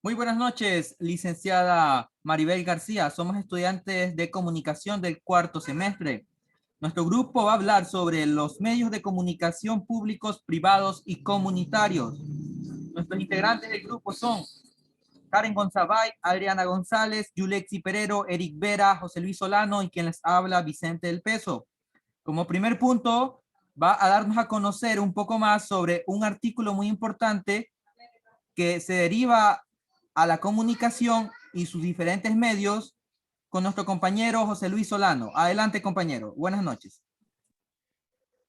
Muy buenas noches, licenciada Maribel García. Somos estudiantes de comunicación del cuarto semestre. Nuestro grupo va a hablar sobre los medios de comunicación públicos, privados y comunitarios. Nuestros integrantes del grupo son Karen Gonzabay, Adriana González, Yulexi Perero, Eric Vera, José Luis Solano y quien les habla, Vicente del Peso. Como primer punto, va a darnos a conocer un poco más sobre un artículo muy importante que se deriva a la comunicación y sus diferentes medios con nuestro compañero José Luis Solano. Adelante, compañero. Buenas noches.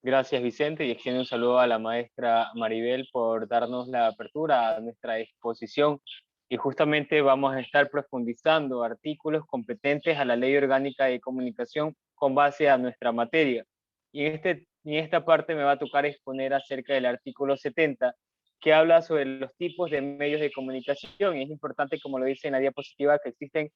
Gracias, Vicente, y extiendo un saludo a la maestra Maribel por darnos la apertura a nuestra exposición. Y justamente vamos a estar profundizando artículos competentes a la Ley Orgánica de Comunicación con base a nuestra materia. Y en esta parte me va a tocar exponer acerca del artículo 70, que habla sobre los tipos de medios de comunicación. Y es importante, como lo dice en la diapositiva, que existen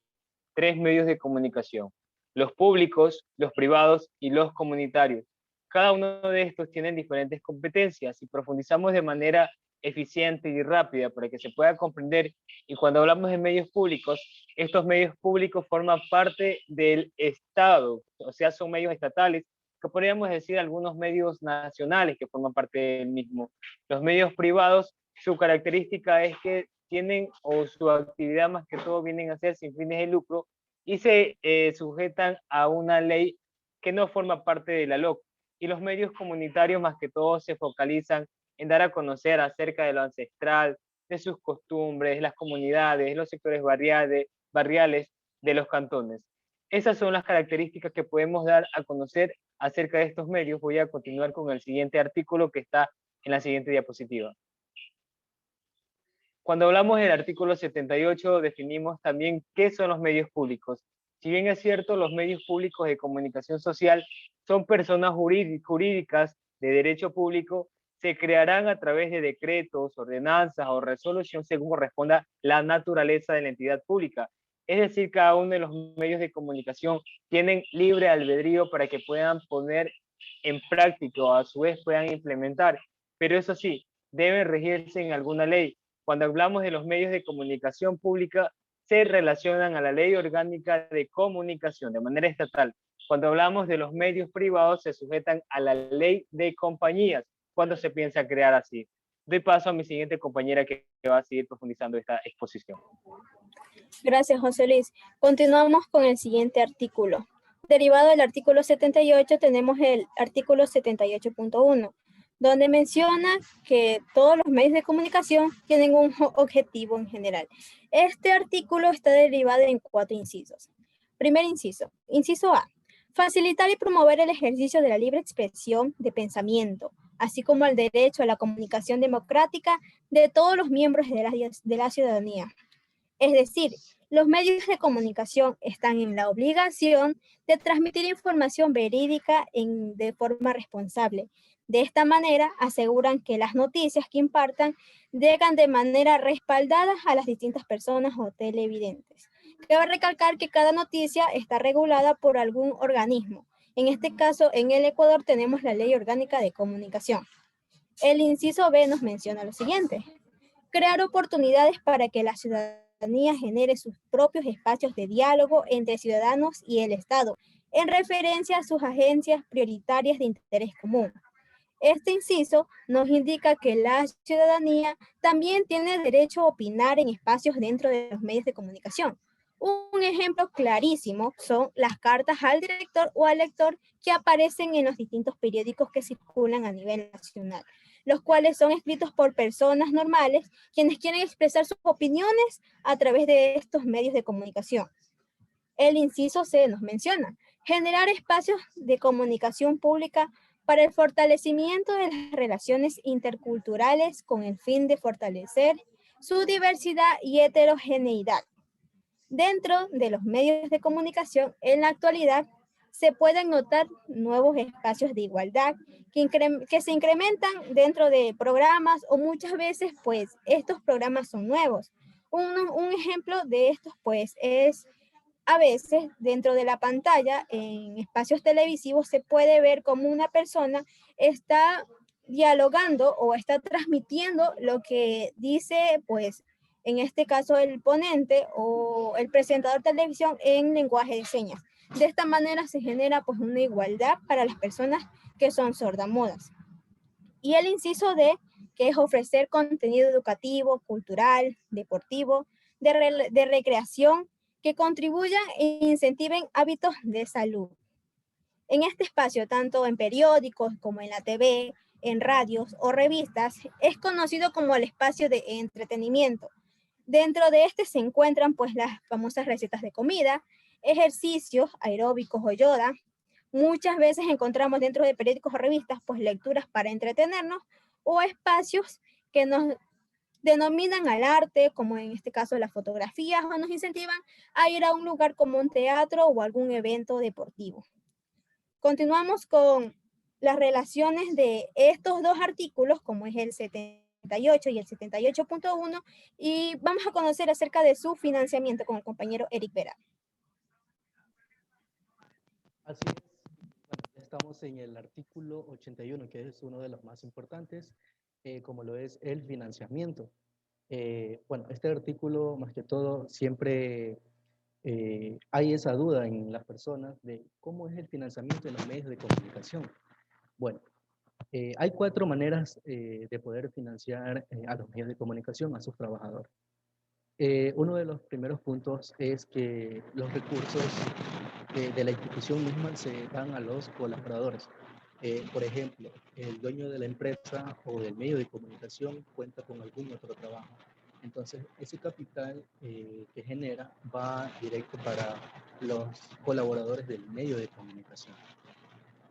tres medios de comunicación: los públicos, los privados y los comunitarios. Cada uno de estos tienen diferentes competencias y profundizamos de manera eficiente y rápida para que se pueda comprender. Y cuando hablamos de medios públicos, estos medios públicos forman parte del Estado, o sea, son medios estatales, que podríamos decir algunos medios nacionales que forman parte del mismo. Los medios privados, su característica es que tienen, o su actividad más que todo, vienen a ser sin fines de lucro y se sujetan a una ley que no forma parte de la LOC. Y los medios comunitarios más que todo se focalizan en dar a conocer acerca de lo ancestral, de sus costumbres, las comunidades, los sectores barriales de los cantones. Esas son las características que podemos dar a conocer acerca de estos medios. Voy a continuar con el siguiente artículo que está en la siguiente diapositiva. Cuando hablamos del artículo 78, definimos también qué son los medios públicos. Si bien es cierto, los medios públicos de comunicación social son personas jurídicas de derecho público, se crearán a través de decretos, ordenanzas o resolución según corresponda la naturaleza de la entidad pública. Es decir, cada uno de los medios de comunicación tienen libre albedrío para que puedan poner en práctica o a su vez puedan implementar. Pero eso sí, deben regirse en alguna ley. Cuando hablamos de los medios de comunicación pública, se relacionan a la Ley Orgánica de Comunicación de manera estatal. Cuando hablamos de los medios privados, se sujetan a la Ley de Compañías, cuando se piensa crear así. Doy paso a mi siguiente compañera que va a seguir profundizando esta exposición. Gracias, José Luis. Continuamos con el siguiente artículo. Derivado del artículo 78, tenemos el artículo 78.1, donde menciona que todos los medios de comunicación tienen un objetivo en general. Este artículo está derivado en 4 incisos. Primer inciso. Inciso A. Facilitar y promover el ejercicio de la libre expresión de pensamiento, así como el derecho a la comunicación democrática de todos los miembros de la ciudadanía. Es decir, los medios de comunicación están en la obligación de transmitir información verídica de forma responsable. De esta manera, aseguran que las noticias que impartan llegan de manera respaldada a las distintas personas o televidentes. Cabe recalcar que cada noticia está regulada por algún organismo. En este caso, en el Ecuador tenemos la Ley Orgánica de Comunicación. El inciso B nos menciona lo siguiente: crear oportunidades para que la ciudadanía genere sus propios espacios de diálogo entre ciudadanos y el Estado, en referencia a sus agencias prioritarias de interés común. Este inciso nos indica que la ciudadanía también tiene derecho a opinar en espacios dentro de los medios de comunicación. Un ejemplo clarísimo son las cartas al director o al lector que aparecen en los distintos periódicos que circulan a nivel nacional, los cuales son escritos por personas normales quienes quieren expresar sus opiniones a través de estos medios de comunicación. El inciso C nos menciona generar espacios de comunicación pública para el fortalecimiento de las relaciones interculturales con el fin de fortalecer su diversidad y heterogeneidad. Dentro de los medios de comunicación, en la actualidad, se pueden notar nuevos espacios de igualdad que se incrementan dentro de programas o muchas veces, pues, estos programas son nuevos. Un ejemplo de estos, pues, es a veces dentro de la pantalla, en espacios televisivos, se puede ver cómo una persona está dialogando o está transmitiendo lo que dice, pues, en este caso el ponente o el presentador de televisión, en lenguaje de señas. De esta manera se genera pues una igualdad para las personas que son sordomudas. Y el inciso D, que es ofrecer contenido educativo, cultural, deportivo, de recreación, que contribuyan e incentiven hábitos de salud. En este espacio, tanto en periódicos como en la TV, en radios o revistas, es conocido como el espacio de entretenimiento. Dentro de este se encuentran pues las famosas recetas de comida, ejercicios aeróbicos o yoga. Muchas veces encontramos dentro de periódicos o revistas pues lecturas para entretenernos o espacios que nos denominan al arte, como en este caso las fotografías, o nos incentivan a ir a un lugar como un teatro o algún evento deportivo. Continuamos con las relaciones de estos dos artículos, como es el 78 y el 78.1, y vamos a conocer acerca de su financiamiento con el compañero Eric Vera. Así es. Bueno, ya estamos en el artículo 81, que es uno de los más importantes, como lo es el financiamiento. Bueno, este artículo, más que todo, siempre hay esa duda en las personas de cómo es el financiamiento en los medios de comunicación. Bueno, hay 4 maneras de poder financiar a los medios de comunicación, a sus trabajadores. Uno de los primeros puntos es que los recursos de la institución misma se dan a los colaboradores. Por ejemplo, el dueño de la empresa o del medio de comunicación cuenta con algún otro trabajo. Entonces, ese capital que genera va directo para los colaboradores del medio de comunicación.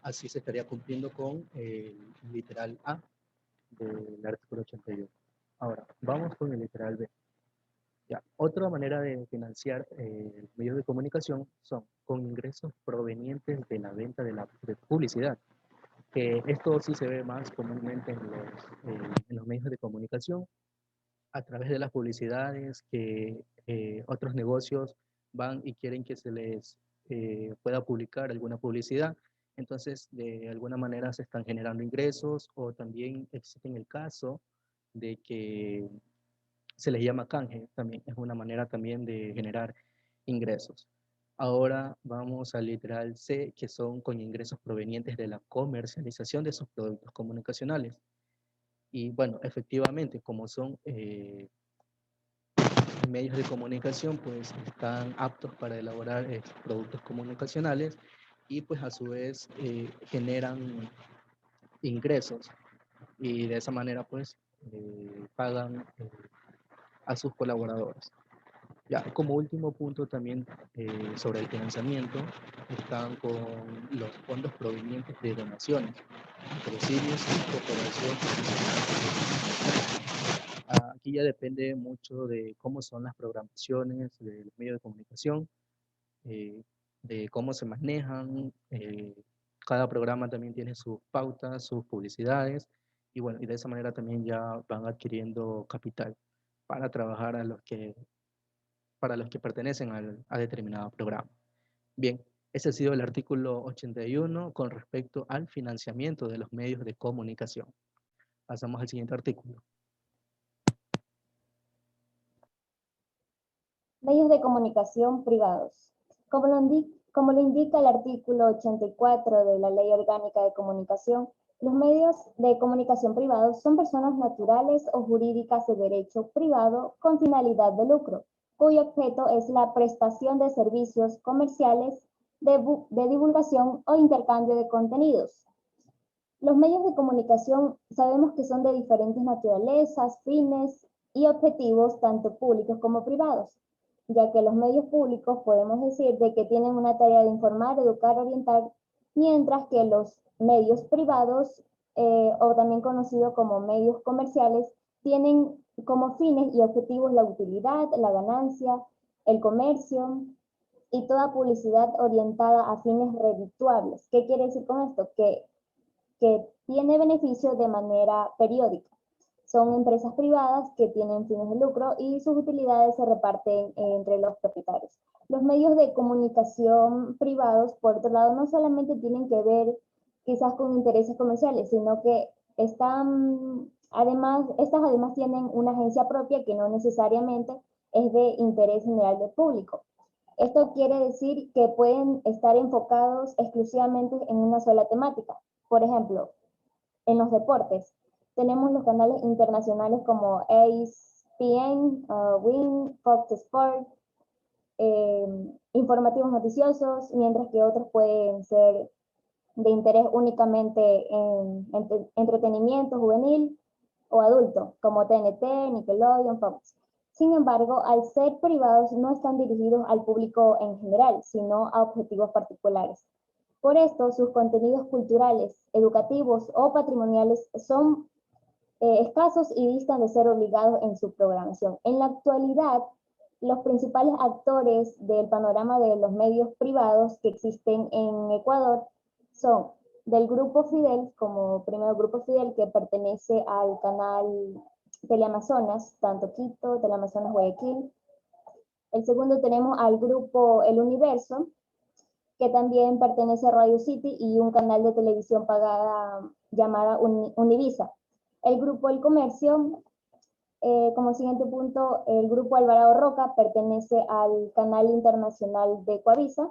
Así se estaría cumpliendo con el literal A del artículo 81. Ahora, vamos con el literal B. Ya. Otra manera de financiar medios de comunicación son con ingresos provenientes de la venta de publicidad. Esto sí se ve más comúnmente en los medios de comunicación, a través de las publicidades que otros negocios van y quieren que se les pueda publicar alguna publicidad. Entonces, de alguna manera se están generando ingresos, o también existe el caso de que se les llama canje, también es una manera también de generar ingresos. Ahora vamos al literal C, que son con ingresos provenientes de la comercialización de sus productos comunicacionales. Y bueno, efectivamente, como son medios de comunicación, pues están aptos para elaborar productos comunicacionales, y pues a su vez generan ingresos, y de esa manera pues pagan a sus colaboradores. Ya, como último punto también sobre el financiamiento, están con los fondos provenientes de donaciones, patrocinios y cooperación. Aquí ya depende mucho de cómo son las programaciones de los medios de comunicación, de cómo se manejan. Cada programa también tiene sus pautas, sus publicidades, y bueno, y de esa manera también ya van adquiriendo capital para trabajar para los que pertenecen a determinado programa. Bien, ese ha sido el artículo 81 con respecto al financiamiento de los medios de comunicación. Pasamos al siguiente artículo. Medios de comunicación privados. Como lo indica el artículo 84 de la Ley Orgánica de Comunicación, los medios de comunicación privados son personas naturales o jurídicas de derecho privado con finalidad de lucro, cuyo objeto es la prestación de servicios comerciales, de divulgación o intercambio de contenidos. Los medios de comunicación sabemos que son de diferentes naturalezas, fines y objetivos, tanto públicos como privados, ya que los medios públicos podemos decir de que tienen una tarea de informar, educar, orientar, mientras que los medios privados, o también conocidos como medios comerciales, tienen como fines y objetivos la utilidad, la ganancia, el comercio y toda publicidad orientada a fines redituables. ¿Qué quiere decir con esto? Que tiene beneficios de manera periódica. Son empresas privadas que tienen fines de lucro y sus utilidades se reparten entre los propietarios. Los medios de comunicación privados, por otro lado, no solamente tienen que ver quizás con intereses comerciales, sino que están Además, estas además tienen una agencia propia que no necesariamente es de interés general del público. Esto quiere decir que pueden estar enfocados exclusivamente en una sola temática. Por ejemplo, en los deportes, tenemos los canales internacionales como ESPN, WIN, Fox Sports, informativos noticiosos, mientras que otros pueden ser de interés únicamente en entretenimiento juvenil o adulto, como TNT, Nickelodeon, Fox. Sin embargo, al ser privados no están dirigidos al público en general, sino a objetivos particulares. Por esto, sus contenidos culturales, educativos o patrimoniales son escasos y distan de ser obligados en su programación. En la actualidad, los principales actores del panorama de los medios privados que existen en Ecuador son del Grupo Fidel, como primero Grupo Fidel, que pertenece al canal Teleamazonas, tanto Quito, Teleamazonas Guayaquil. El segundo tenemos al Grupo El Universo, que también pertenece a Radio City y un canal de televisión pagada llamada Univisa. El Grupo El Comercio, como siguiente punto, el Grupo Alvarado Roca pertenece al canal internacional de Coavisa,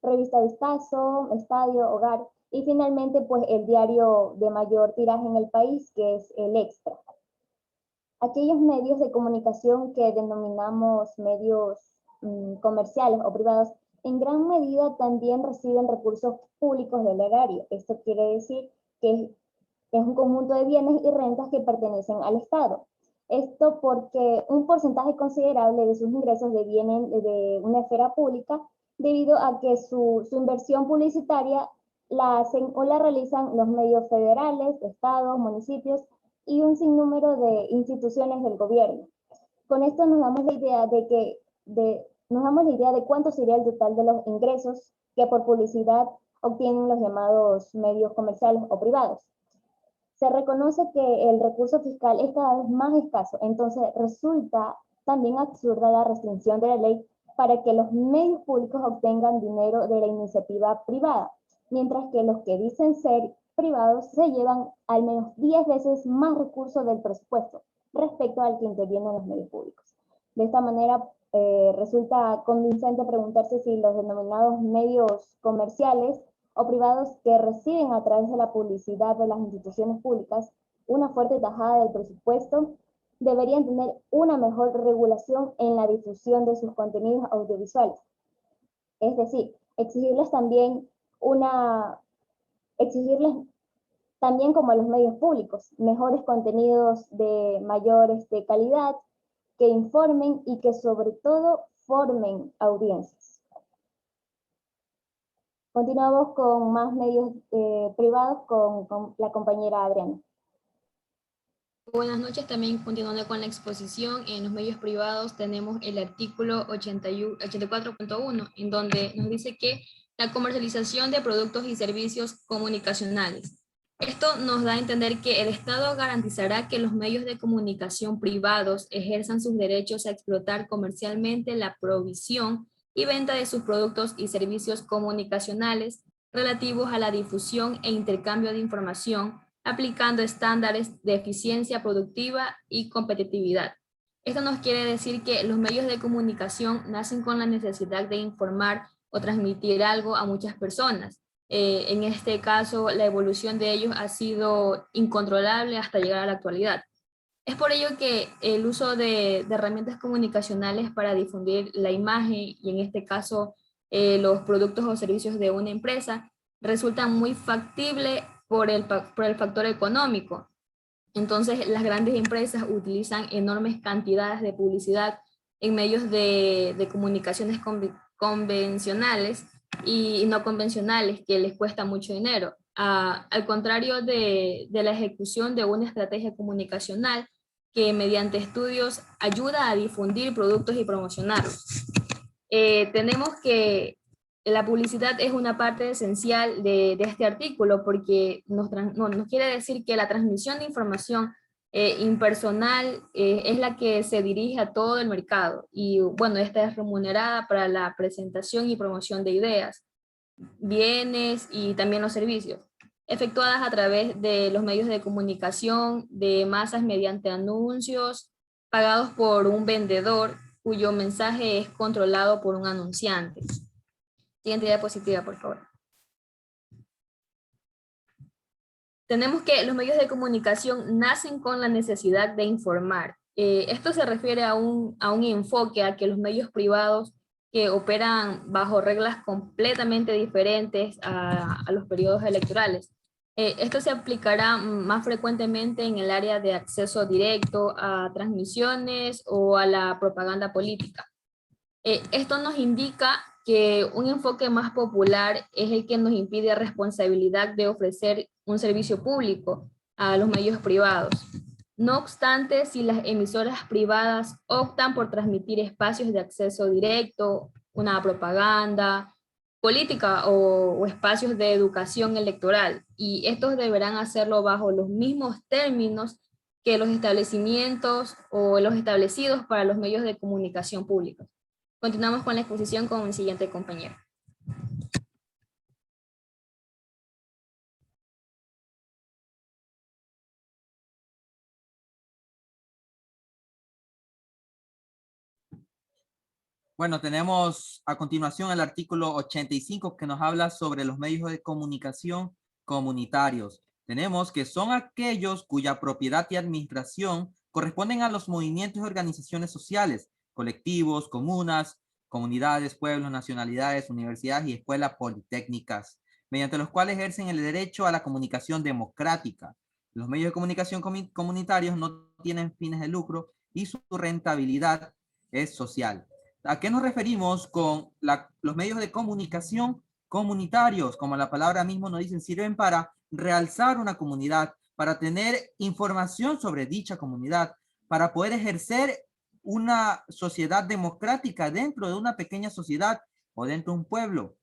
Revista Vistazo, Estadio, Hogar, y finalmente pues el diario de mayor tiraje en el país, que es el Extra. Aquellos medios de comunicación que denominamos medios comerciales o privados, en gran medida también reciben recursos públicos del erario. Esto quiere decir que es un conjunto de bienes y rentas que pertenecen al Estado. Esto porque un porcentaje considerable de sus ingresos vienen de una esfera pública, debido a que su inversión publicitaria la hacen o la realizan los medios federales, estados, municipios y un sinnúmero de instituciones del gobierno. Con esto nos damos la idea de cuánto sería el total de los ingresos que por publicidad obtienen los llamados medios comerciales o privados. Se reconoce que el recurso fiscal es cada vez más escaso, entonces resulta también absurda la restricción de la ley para que los medios públicos obtengan dinero de la iniciativa privada, mientras que los que dicen ser privados se llevan al menos 10 veces más recursos del presupuesto respecto al que intervienen los medios públicos. De esta manera, resulta convincente preguntarse si los denominados medios comerciales o privados que reciben a través de la publicidad de las instituciones públicas una fuerte tajada del presupuesto deberían tener una mejor regulación en la difusión de sus contenidos audiovisuales. Es decir, exigirles también como a los medios públicos, mejores contenidos de mayor calidad, que informen y que sobre todo formen audiencias. Continuamos con más medios privados con la compañera Adriana. Buenas noches, también continuando con la exposición, en los medios privados tenemos el artículo 84.1, en donde nos dice que la comercialización de productos y servicios comunicacionales. Esto nos da a entender que el Estado garantizará que los medios de comunicación privados ejerzan sus derechos a explotar comercialmente la provisión y venta de sus productos y servicios comunicacionales relativos a la difusión e intercambio de información, aplicando estándares de eficiencia productiva y competitividad. Esto nos quiere decir que los medios de comunicación nacen con la necesidad de informar o transmitir algo a muchas personas. En este caso, la evolución de ellos ha sido incontrolable hasta llegar a la actualidad. Es por ello que el uso de herramientas comunicacionales para difundir la imagen, y en este caso los productos o servicios de una empresa, resulta muy factible por el factor económico. Entonces, las grandes empresas utilizan enormes cantidades de publicidad en medios de comunicaciones convencionales y no convencionales, que les cuesta mucho dinero. Al contrario de la ejecución de una estrategia comunicacional que mediante estudios ayuda a difundir productos y promocionarlos. Tenemos que la publicidad es una parte esencial de este artículo, porque nos quiere decir que la transmisión de información impersonal es la que se dirige a todo el mercado, y bueno, esta es remunerada para la presentación y promoción de ideas, bienes y también los servicios. efectuadas a través de los medios de comunicación de masas mediante anuncios pagados por un vendedor cuyo mensaje es controlado por un anunciante. Siguiente diapositiva, por favor. Tenemos que los medios de comunicación nacen con la necesidad de informar. Esto se refiere a un enfoque a que los medios privados que operan bajo reglas completamente diferentes a los periodos electorales. Esto se aplicará más frecuentemente en el área de acceso directo a transmisiones o a la propaganda política. Esto nos indica que un enfoque más popular es el que nos impide responsabilidad de ofrecer un servicio público a los medios privados. No obstante, si las emisoras privadas optan por transmitir espacios de acceso directo, una propaganda política o espacios de educación electoral, y estos deberán hacerlo bajo los mismos términos que los establecimientos o los establecidos para los medios de comunicación públicos. Continuamos con la exposición con el siguiente compañero. Bueno, tenemos a continuación el artículo 85 que nos habla sobre los medios de comunicación comunitarios. Tenemos que son aquellos cuya propiedad y administración corresponden a los movimientos y organizaciones sociales, colectivos, comunas, comunidades, pueblos, nacionalidades, universidades y escuelas politécnicas, mediante los cuales ejercen el derecho a la comunicación democrática. Los medios de comunicación comunitarios no tienen fines de lucro y su rentabilidad es social. ¿A qué nos referimos con los medios de comunicación comunitarios? Como la palabra mismo nos dice, sirven para realzar una comunidad, para tener información sobre dicha comunidad, para poder ejercer una sociedad democrática dentro de una pequeña sociedad o dentro de un pueblo.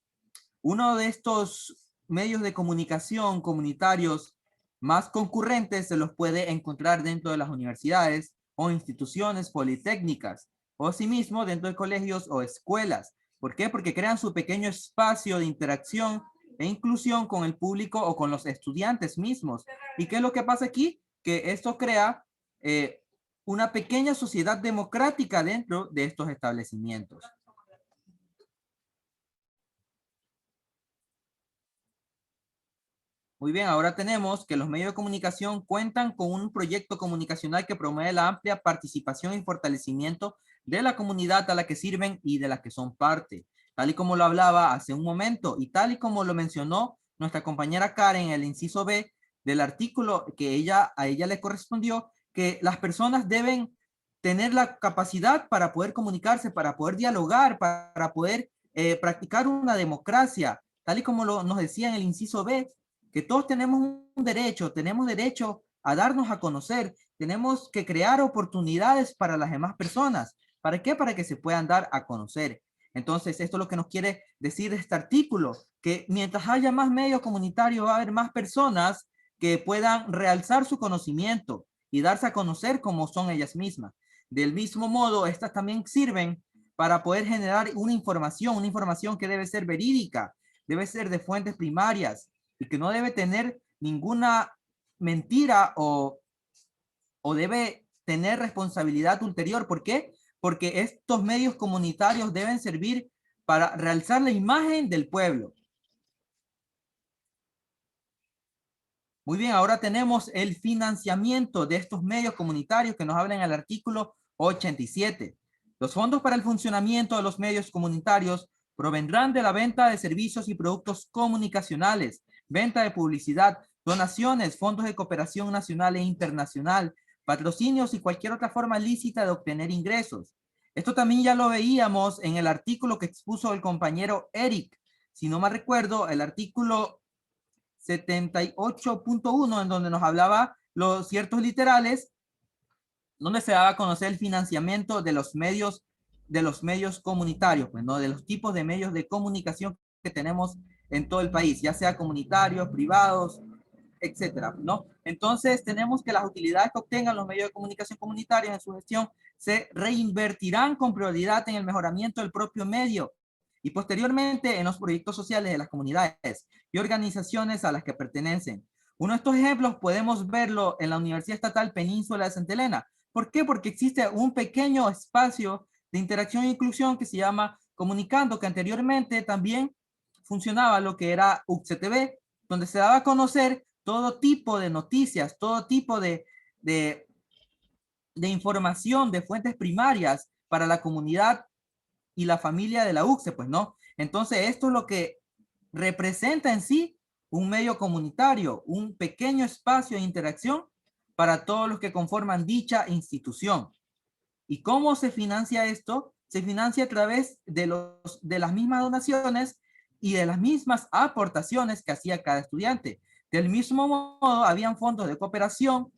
Uno de estos medios de comunicación comunitarios más concurrentes se los puede encontrar dentro de las universidades o instituciones politécnicas, o asimismo dentro de colegios o escuelas. ¿Por qué? Porque crean su pequeño espacio de interacción e inclusión con el público o con los estudiantes mismos. ¿Y qué es lo que pasa aquí? Que esto crea una pequeña sociedad democrática dentro de estos establecimientos. Muy bien, ahora tenemos que los medios de comunicación cuentan con un proyecto comunicacional que promueve la amplia participación y fortalecimiento de la comunidad a la que sirven y de la que son parte, tal y como lo hablaba hace un momento y tal y como lo mencionó nuestra compañera Karen en el inciso B del artículo que a ella le correspondió, que las personas deben tener la capacidad para poder comunicarse, para poder dialogar, para poder practicar una democracia, tal y como nos decía en el inciso B, que todos tenemos tenemos derecho a darnos a conocer, tenemos que crear oportunidades para las demás personas. ¿Para qué? Para que se puedan dar a conocer. Entonces, esto es lo que nos quiere decir este artículo, que mientras haya más medios comunitarios va a haber más personas que puedan realzar su conocimiento y darse a conocer como son ellas mismas. Del mismo modo, estas también sirven para poder generar una información que debe ser verídica, debe ser de fuentes primarias y que no debe tener ninguna mentira o debe tener responsabilidad ulterior. ¿Por qué? Porque estos medios comunitarios deben servir para realzar la imagen del pueblo. Muy bien, ahora tenemos el financiamiento de estos medios comunitarios que nos habla en el artículo 87. Los fondos para el funcionamiento de los medios comunitarios provendrán de la venta de servicios y productos comunicacionales, venta de publicidad, donaciones, fondos de cooperación nacional e internacional, patrocinios y cualquier otra forma lícita de obtener ingresos. Esto también ya lo veíamos en el artículo que expuso el compañero Eric. Si no mal recuerdo, el artículo 78.1, en donde nos hablaba los ciertos literales, donde se daba a conocer el financiamiento de los medios comunitarios, pues, ¿no? De los tipos de medios de comunicación que tenemos en todo el país, ya sea comunitarios, privados, etcétera, ¿no? Entonces tenemos que las utilidades que obtengan los medios de comunicación comunitarios en su gestión se reinvertirán con prioridad en el mejoramiento del propio medio y posteriormente en los proyectos sociales de las comunidades y organizaciones a las que pertenecen. Uno de estos ejemplos podemos verlo en la Universidad Estatal Península de Santa Elena. ¿Por qué? Porque existe un pequeño espacio de interacción e inclusión que se llama Comunicando, que anteriormente también funcionaba lo que era UCCTV, donde se daba a conocer todo tipo de noticias, todo tipo de información de fuentes primarias para la comunidad y la familia de la UCSE, pues no. Entonces esto es lo que representa en sí un medio comunitario, un pequeño espacio de interacción para todos los que conforman dicha institución. ¿Y cómo se financia esto? Se financia a través de las mismas donaciones y de las mismas aportaciones que hacía cada estudiante. Del mismo modo, habían fondos de cooperación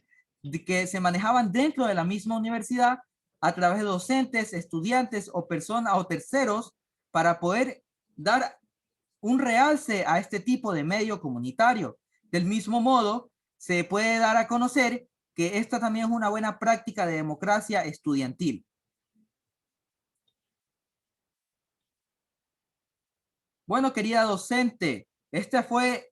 que se manejaban dentro de la misma universidad a través de docentes, estudiantes o personas o terceros para poder dar un realce a este tipo de medio comunitario. Del mismo modo, se puede dar a conocer que esta también es una buena práctica de democracia estudiantil. Bueno, querida docente, esta fue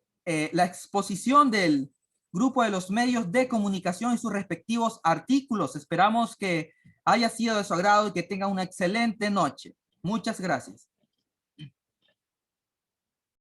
la exposición del grupo de los medios de comunicación y sus respectivos artículos. Esperamos que haya sido de su agrado y que tenga una excelente noche. Muchas gracias.